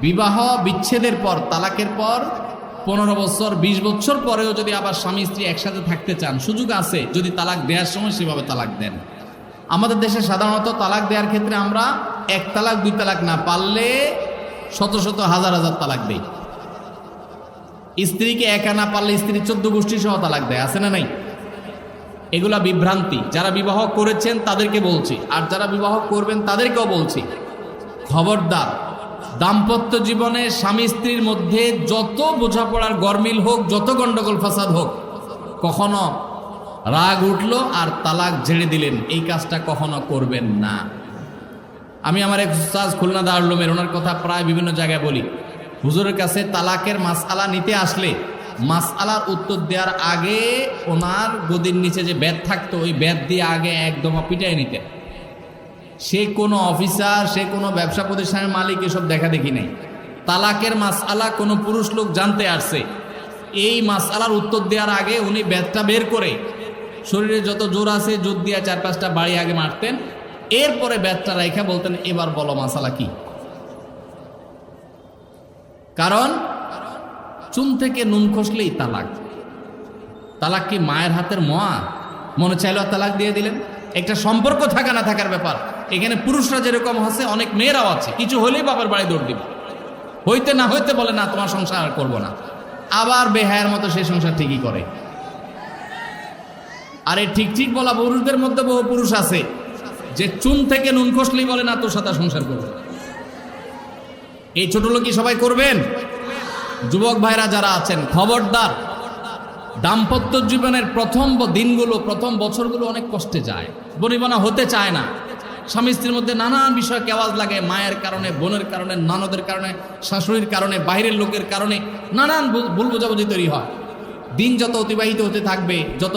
বিবাহ বিচ্ছেদের পর, তালাকের পর 15 বছর 20 বছর পরেও যদি আবার স্বামী স্ত্রী একসাথে থাকতে চান, সুযোগ আছে যদি তালাক দেওয়ার সময় সেভাবে তালাক দেন। আমাদের দেশে সাধারণত তালাক দেওয়ার ক্ষেত্রে আমরা 1 তালাক 2 তালাক না, পারলে শত শত হাজার হাজার তালাক দেই। স্ত্রীকে একা না পারলে স্ত্রী 14 গোষ্ঠী সহ তালাক দেয়, আছে না নাই? এগুলা বিভ্রান্তি। যারা বিবাহ করেছেন তাদেরকে বলছি, আর যারা বিবাহ করবেন তাদেরকেও বলছি, খবরদার, দাম্পত্য জীবনে স্বামী স্ত্রীর মধ্যে যত বোঝাপড়ার গরমিল হোক, যত গন্ডগোল ফাসাদ হোক, কখনো রাগ উঠলো আর তালাক ঝেড়ে দিলেন, এই কাজটা কখনো করবেন না। আমি আমার এক উস্তাদ খুলনা দারুল উলুমের, ওনার কথা প্রায় বিভিন্ন জায়গায় বলি। হুজুরের কাছে তালাকের মাসআলা নিতে আসলে মাসআলার উত্তর দেওয়ার আগে ওনার গদির নিচে যে বেত থাকতো, ওই বেত দিয়ে আগে একদম পিটাই নিতেন। সে কোনো অফিসার, সে কোনো ব্যবসা প্রতিষ্ঠানের মালিক এসব দেখা দেখি নাই। তালাকের মাসআলা কোনো পুরুষ লোক জানতে আসছে, এই মাসআলার উত্তর দেওয়ার আগে উনি বেতটা বের করে শরীরে যত জোর আছে জোর দিয়ে 4-5টা বাড়ি আগে মারতেন, এরপরে বেতটা রেখে বলতেন, এবার বলো মাসআলা কি। কারণ চুন থেকে নুন খসলেই তালাক। তালাক কি মায়ের হাতের মোয়া? মনে চাইলেও তালাক দিয়ে দিলেন। একটা সম্পর্ক থাকা না থাকার ব্যাপার। এখানে পুরুষরা যেরকম আছে, অনেক মেয়েরাও আছে, কিছু হলেই বাবার বাড়ি দৌড় দিবে, হইতে না হইতে বলে না তোমার সংসার আর করবো না, আবার বেহায়ের মতো সেই সংসার ঠিকই করে। আর এই ঠিক ঠিক বলা পুরুষদের মধ্যে বহু পুরুষ আছে যে চুন থেকে নুন খসলেই বলে না তোর সাথে সংসার করবে। এই ছোট লোকই সবাই করবেন? যুবক ভাইরা যারা আছেন, খবরদার, দাম্পত্য জীবনের প্রথম দিনগুলো, প্রথম বছরগুলো অনেক কষ্টে যায়, বনিবনা হতে চায় না। স্বামী স্ত্রীর মধ্যে নানান বিষয় কেওয়াজ লাগে, মায়ের কারণে, বোনের কারণে, ননদের কারণে, শাশুড়ির কারণে, বাইরের লোকের কারণে নানান ভুল বোঝাবুঝি তৈরি হয়। দিন যত অতিবাহিত হতে থাকবে, যত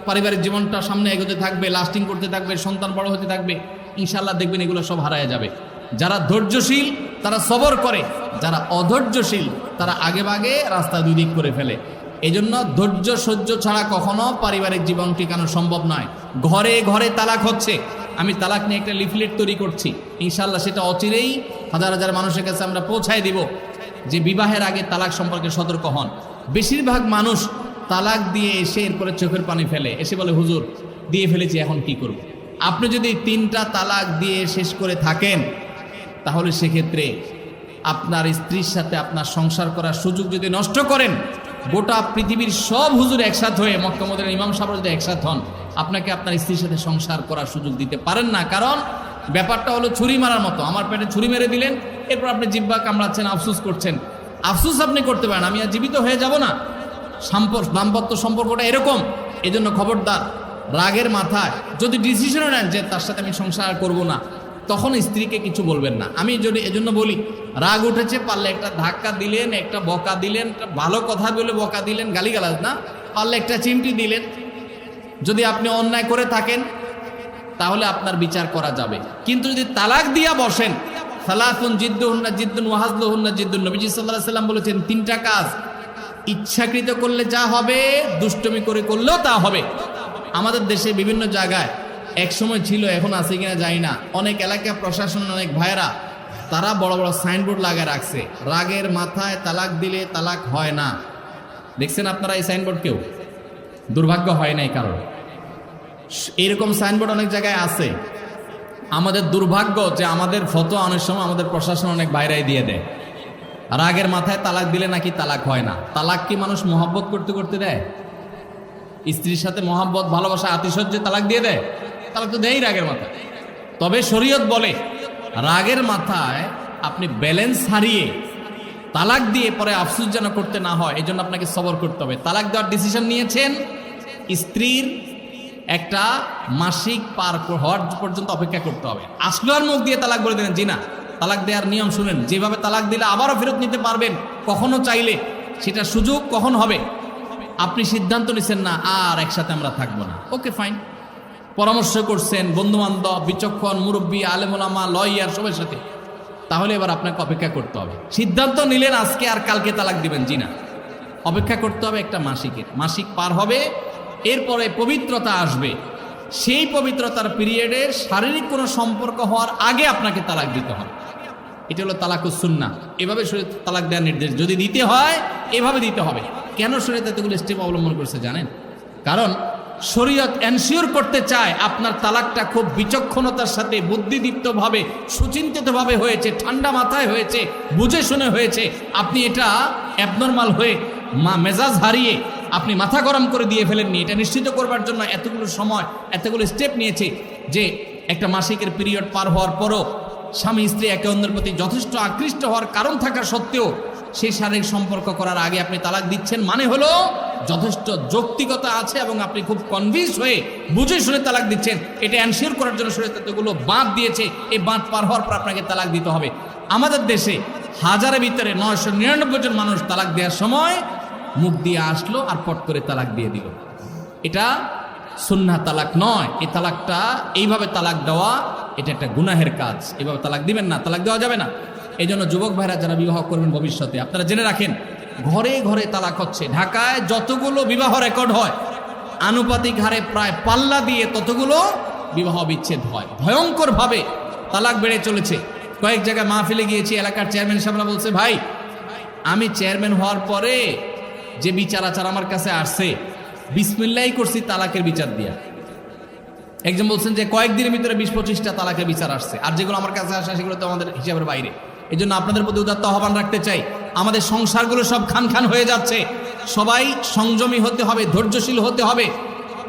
পারিবারিক জীবনটা সামনে এগোতে থাকবে, লাস্টিং করতে থাকবে, সন্তান বড় হতে থাকবে, ইনশাআল্লাহ দেখবেন এগুলো সব হারায় যাবে। যারা ধৈর্যশীল তারা সবর করে, যারা অধৈর্যশীল তারা আগে ভাগে রাস্তা দুই দিক করে ফেলে। এই জন্য ধৈর্য সহ্য ছাড়া কখনো পারিবারিক জীবন টিকানো সম্ভব নয়। ঘরে ঘরে তালাক হচ্ছে। আমি তালাক নিয়ে একটা লিফলেট তৈরি করছি, ইনশাআল্লাহ সেটা অচিরেই হাজার হাজার মানুষের কাছে আমরা পৌঁছায় দিব যে বিবাহের আগে তালাক সম্পর্কে সতর্ক হন। বেশিরভাগ মানুষ তালাক দিয়ে এসে এরপরে চোখের পানি ফেলে, এসে বলে হুজুর দিয়ে ফেলেছি, এখন কি করব। আপনি যদি 3টা তালাক দিয়ে শেষ করে থাকেন, তাহলে সেক্ষেত্রে আপনার স্ত্রীর সাথে আপনার সংসার করার সুযোগ যদি নষ্ট করেন, গোটা পৃথিবীর সব হুজুর একসাথ হয়ে, মক্কা মদিনার ইমাম সাহেব যদি একসাথ হন, আপনাকে আপনার স্ত্রীর সাথে সংসার করার সুযোগ দিতে পারেন না। কারণ ব্যাপারটা হলো ছুরি মারার মতো। আমার পেটে ছুরি মেরে দিলেন, এরপর আপনি জিহ্বা কামড়াচ্ছেন, আফসোস করছেন। আফসোস আপনি করতে পারেন, আমি আর জীবিত হয়ে যাব না। দাম্পত্য সম্পর্কটা এরকম। এই জন্য খবরদার, রাগের মাথায় যদি ডিসিশনও নেন যে তার সাথে আমি সংসার করব না, তখন স্ত্রীকে কিছু বলবেন না। আমি যদি এজন্য বলি, রাগ উঠেছে, পারলে একটা ধাক্কা দিলেন, একটা বকা দিলেন, একটা ভালো কথা বলে বকা দিলেন, গালিগালাজ না, পারলে একটা চিমটি দিলেন। যদি আপনি অন্যায় করে থাকেন তাহলে আপনার বিচার করা যাবে। কিন্তু যদি তালাক দিয়া বসেন, সালাতুন জিদ্দুহুন্না জিদ্দুন ওয়া হাজলুহুন্না জিদ্দুন, নবীজি সাল্লাল্লাহু আলাইহি সাল্লাম বলেছেন 3টা কাজ ইচ্ছাকৃত করলে যা হবে, দুষ্টমি করে করলেও তা হবে। আমাদের দেশে বিভিন্ন জায়গায় একসময় ছিল, এখন আছে কিনা জানি না, অনেক এলাকা প্রশাসন, অনেক ভাইয়েরা তারা বড় বড় সাইনবোর্ড লাগিয়ে রাখছে, রাগের মাথায় তালাক দিলে তালাক হয় না। দেখছেন আপনারা এই সাইনবোর্ড? কেউ দুর্ভাগ্য হয় নাই কারণ এইরকম সাইনবোর্ড অনেক জায়গায় আছে। আমাদের দুর্ভাগ্য যে আমাদের ফতোয়া অনেক সময় আমাদের প্রশাসন অনেক বাইরেই দিয়ে দেয়, রাগের মাথায় তালাক দিলে নাকি তালাক হয় না। তালাক কি মানুষ মহব্বত করতে করতে দেয়? স্ত্রীর সাথে মহব্বত, ভালোবাসা, আতিশয্যে তালাক দিয়ে দেয়? তালাক তো দেয়ই রাগের মাথায়। তবে শরীয়ত বলে রাগের মাথায় আপনি ব্যালেন্স হারিয়ে তালাক দিয়ে পরে আফসোস যেন করতে না হয়, এই জন্য আপনাকে সবর করতে হবে। তালাক দেওয়ার ডিসিশন নিয়েছেন, স্ত্রীর একটা মাসিক পার হওয়ার পর্যন্ত অপেক্ষা করতে হবে। আসলো আর মুখ দিয়ে তালাক বলে দিলেন, জি না। তালাক দেওয়ার নিয়ম শুনেন, যেভাবে তালাক দিলে আবারও ফেরত নিতে পারবেন কখনো চাইলে, সেটা সুযোগ কখন হবে। আপনি সিদ্ধান্ত নিচ্ছেন না আর একসাথে আমরা থাকবো না, ওকে ফাইন, পরামর্শ করছেন বন্ধু বান্ধব, বিচক্ষণ মুরব্বী, আলেম ওলামা, লয়ার সবার সাথে, তাহলে এবার আপনাকে অপেক্ষা করতে হবে। সিদ্ধান্ত নিলেন আজকে আর কালকে তালাক দিবেন, জি না, অপেক্ষা করতে হবে একটা মাসিকের। মাসিক পার হবে, এরপরে পবিত্রতা আসবে, সেই পবিত্রতার পিরিয়ডে শারীরিক কোনো সম্পর্ক হওয়ার আগে আপনাকে তালাক দিতে হবে। এটা হলো তালাকুস সুন্নাহ। এভাবে শরীয়ত তালাক দেওয়ার নির্দেশ, যদি দিতে হয় এভাবে দিতে হবে। কেন শরীয়ত এতগুলো স্টেপ অবলম্বন করছে জানেন? কারণ শরীয়ত এনশিওর করতে চায় আপনার তালাকটা খুব বিচক্ষণতার সাথে, বুদ্ধিদীপ্তভাবে, সুচিন্তিতভাবে হয়েছে, ঠান্ডা মাথায় হয়েছে, বুঝে শুনে হয়েছে। আপনি এটা অ্যাবনর্মাল হয়ে মেজাজ হারিয়ে আপনি মাথা গরম করে দিয়ে ফেলেননি। এটা নিশ্চিত করবার জন্য এতগুলো সময়, এতগুলো স্টেপ নিয়েছে যে একটা মাসিকের পিরিয়ড পার হওয়ার পরও স্বামী স্ত্রী একে অন্যের প্রতি যথেষ্ট আকৃষ্ট হওয়ার কারণ থাকা সত্ত্বেও সেই শারীরিক সম্পর্ক করার আগে আপনি তালাক দিচ্ছেন, মানে হলো যথেষ্ট যৌক্তিকতা আছে এবং আপনি খুব কনভিন্স হয়ে বুঝে শুনে তালাক দিচ্ছেন। এটা এনশিওর করার জন্য শরীয়ত এতগুলো বাঁধ দিয়েছে। এই বাঁধ পার হওয়ার পর আপনাকে তালাক দিতে হবে। আমাদের দেশে হাজারের ভিতরে 999 জন মানুষ তালাক দেওয়ার সময় মুখ দিয়ে আসলো আর পট করে তালাক দিয়ে দিল। এটা সুন্নাহ তালাক নয়। এই তালাকটা, এইভাবে তালাক দেওয়া, এটা একটা গুনাহের কাজ। এভাবে তালাক দিবেন না, তালাক দেওয়া যাবে না। এই জন্য যুবক ভাইরা যারা বিবাহ করবেন ভবিষ্যতে, আপনারা জেনে রাখেন ঘরে ঘরে তালাক হচ্ছে। ঢাকায় যতগুলো বিবাহ রেকর্ড হয় আনুপাতিক হারে প্রায় পাল্লা দিয়ে ততগুলো বিবাহ বিচ্ছেদ হয়। ভয়ঙ্করভাবে তালাক বেড়ে চলেছে। কয়েক জায়গায় মাহফিলে গিয়েছি, এলাকার চেয়ারম্যান সাহেবরা বলছে, ভাই আমি চেয়ারম্যান হওয়ার পরে যে বিচার আচার আমার কাছে আসছে, বিসমিল্লাহি করছি তালাকের বিচার দিয়া। একজন বলছেন যে কয়েকদিনের ভিতরে 20-25টা তালাকের বিচার আসছে, আর যেগুলো আমার কাছে আসে সেগুলো তো আমাদের হিসাবের বাইরে। এই জন্য আপনাদের প্রতি উদাত্ত আহ্বান রাখতে চাই, আমাদের সংসারগুলো সব খান খান হয়ে যাচ্ছে। সবাই সংযমী হতে হবে, ধৈর্যশীল হতে হবে।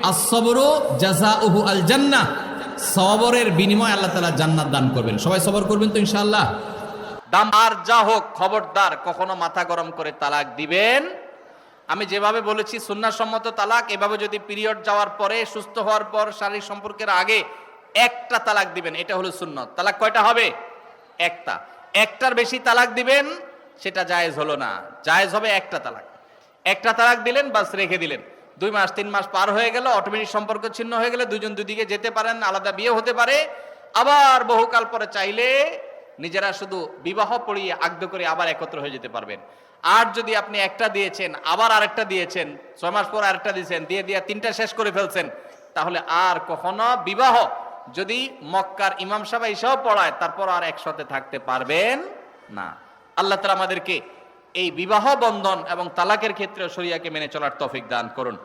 as-sabru জাযাউহু আল জান্নাহ, সবরের বিনিময় আল্লাহ তাআলা জান্নাত দান করবেন। সবাই সবর করবেন তো ইনশাআল্লাহ। দাম আর যা হোক, খবরদার কখনো মাথা গরম করে তালাক দিবেন। আমি যেভাবে বলেছি সুন্নাহসম্মত তালাক, এভাবে যদি পিরিয়ড যাওয়ার পরে, সুস্থ হওয়ার পর, শারীরিক সম্পর্কের আগে একটা তালাক দিবেন, এটা হলো সুন্নত। তালাক কয়টা হবে? একটা। একটার বেশি তালাক দিবেন সেটা জায়েজ হলো না, জায়েজ হবে একটা তালাক। একটা তালাক দিলেন, বাস রেখে দিলেন। 2 মাস 3 মাস পার হয়ে গেল, অটোমেটিক সম্পর্ক ছিন্ন হয়ে গেলে দুজন দুদিকে যেতে পারেন, আলাদা বিয়ে হতে পারে। আবার বহুকাল পরে চাইলে নিজেরা শুধু বিবাহ পড়িয়ে আগদ করে আবার একত্র হয়ে যেতে পারবেন। আর যদি আপনি একটা দিয়েছেন, আবার আরেকটা দিয়েছেন, 6 মাস পর আরেকটা দিয়েছেন, দিয়ে 3টা শেষ করে ফেলছেন, তাহলে আর কখনো বিবাহ যদি মক্কার ইমাম সাহেব এসেও পড়ায়, তারপর আর একসাথে থাকতে পারবেন না। আল্লাহ তাআলা আমাদেরকে এই বিবাহ বন্ধন এবং তালাকের ক্ষেত্রে শরিয়াকে মেনে চলার তৌফিক দান করুন।